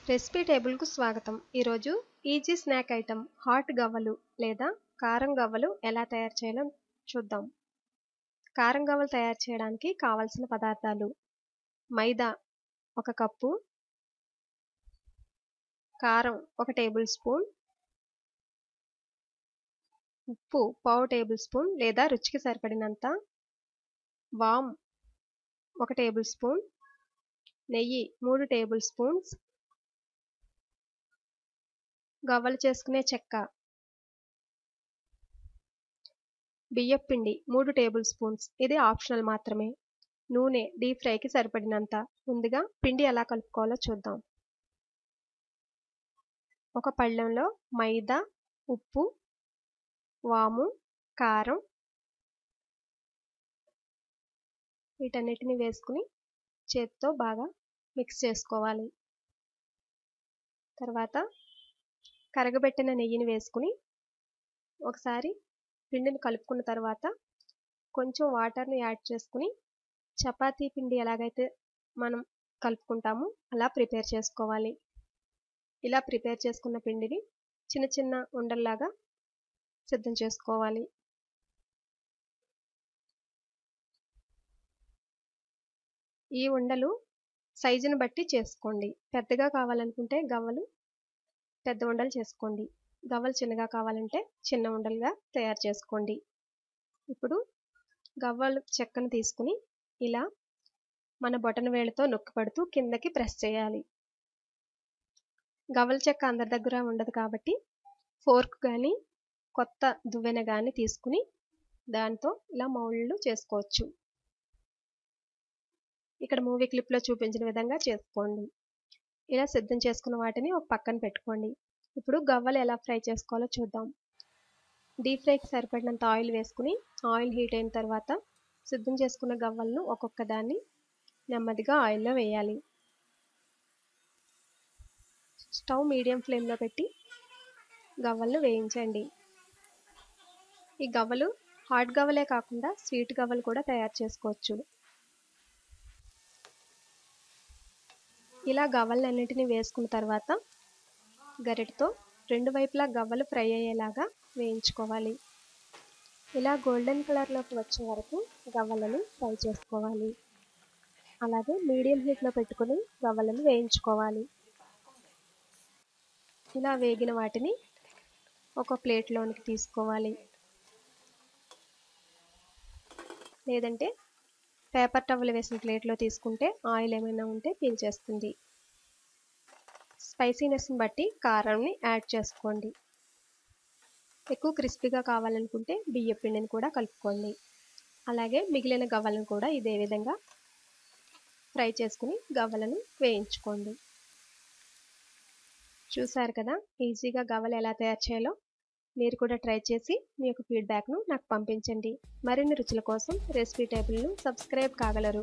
Recipe టేబుల్కు స్వాగతం. ఈరోజు easy snack item hot గవ్వలు లేదా కారం గవ్వలు ఎలా తయారు చేయాలో చూద్దాం. కారం గవ్వలు తయారు చేయడానికి కావలసిన పదార్థాలు: మైదా 1 కప్పు, కారం 1 టేబుల్ స్పూన్, ఉప్పు 1/2 టేబుల్ స్పూన్ లేదా రుచికి సరిపడినంత, వామ్ 1 టేబుల్ స్పూన్, నెయ్యి 3 టేబుల్ స్పూన్స్, గవ్వలు చేసుకునే చెక్క, బియ్యపు పిండి 3 టేబుల్ స్పూన్స్, ఇది ఆప్షనల్ మాత్రమే, నూనె డీప్ ఫ్రైకి సరిపడినంత. ముందుగా పిండి ఎలా కలుపుకోవాలో చూద్దాం. ఒక పళ్ళెంలో మైదా, ఉప్పు, వాము, కారం వీటన్నిటిని వేసుకుని చేతితో బాగా మిక్స్ చేసుకోవాలి. తర్వాత కరగబెట్టిన నెయ్యిని వేసుకుని ఒకసారి పిండిని కలుపుకున్న తర్వాత కొంచెం వాటర్ని యాడ్ చేసుకుని చపాతీ పిండి ఎలాగైతే మనం కలుపుకుంటామో అలా ప్రిపేర్ చేసుకోవాలి. ఇలా ప్రిపేర్ చేసుకున్న పిండిని చిన్న చిన్న ఉండల్లాగా సిద్ధం చేసుకోవాలి. ఈ ఉండలు సైజుని బట్టి చేసుకోండి. పెద్దగా కావాలనుకుంటే గవ్వలు పెద్ద ఉండలు చేసుకోండి, గవ్వలు చిన్నగా కావాలంటే చిన్న ఉండలుగా తయారు చేసుకోండి. ఇప్పుడు గవ్వలు చెక్కను తీసుకుని ఇలా మన బొటన వేళ్ళతో నొక్కిపడుతూ కిందకి ప్రెస్ చేయాలి. గవ్వల చెక్క అందరి దగ్గర ఉండదు కాబట్టి ఫోర్క్ కానీ కొత్త దువ్వెన కానీ తీసుకుని దాంతో ఇలా మౌల్డ్లు చేసుకోవచ్చు. ఇక్కడ మూవీ క్లిప్లో చూపించిన విధంగా చేసుకోండి. ఇలా సిద్ధం చేసుకున్న వాటిని ఒక పక్కన పెట్టుకోండి. ఇప్పుడు గవ్వలు ఎలా ఫ్రై చేసుకోవాలో చూద్దాం. డీప్ ఫ్రైకి సరిపడినంత ఆయిల్ వేసుకుని ఆయిల్ హీట్ అయిన తర్వాత సిద్ధం చేసుకున్న గవ్వలను ఒక్కొక్క దాన్ని నెమ్మదిగా ఆయిల్లో వేయాలి. స్టవ్ మీడియం ఫ్లేమ్లో పెట్టి గవ్వలను వేయించండి. ఈ గవ్వలు హాట్ గవ్వలే కాకుండా స్వీట్ గవ్వలు కూడా తయారు చేసుకోవచ్చు. ఇలా గవ్వలన్నింటినీ వేసుకున్న తర్వాత గరిటతో రెండు వైపులా గవ్వలు ఫ్రై అయ్యేలాగా వేయించుకోవాలి. ఇలా గోల్డెన్ కలర్లోకి వచ్చే వరకు గవ్వలను ఫ్రై చేసుకోవాలి. అలాగే మీడియం హీట్లో పెట్టుకుని గవ్వలను వేయించుకోవాలి. ఇలా వేగిన వాటిని ఒక ప్లేట్లోనికి తీసుకోవాలి. లేదంటే పేపర్ టవల్ వేసిన ప్లేట్లో తీసుకుంటే ఆయిల్ ఏమైనా ఉంటే పీల్చేస్తుంది. స్పైసీనెస్ని బట్టి కారంని యాడ్ చేసుకోండి. ఎక్కువ క్రిస్పీగా కావాలనుకుంటే బియ్యపు పిండిని కూడా కలుపుకోండి. అలాగే మిగిలిన గవ్వలను కూడా ఇదే విధంగా ఫ్రై చేసుకుని గవ్వలను వేయించుకోండి. చూసారు కదా, ఈజీగా గవ్వలు ఎలా తయారు చేయాలో. మీరు కూడా ట్రై చేసి మీ యొక్క ఫీడ్బ్యాక్ను నాకు పంపించండి. మరిన్ని రుచుల కోసం రెసిపీ టేబుల్ను సబ్స్క్రైబ్ కాగలరు.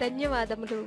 ధన్యవాదములు.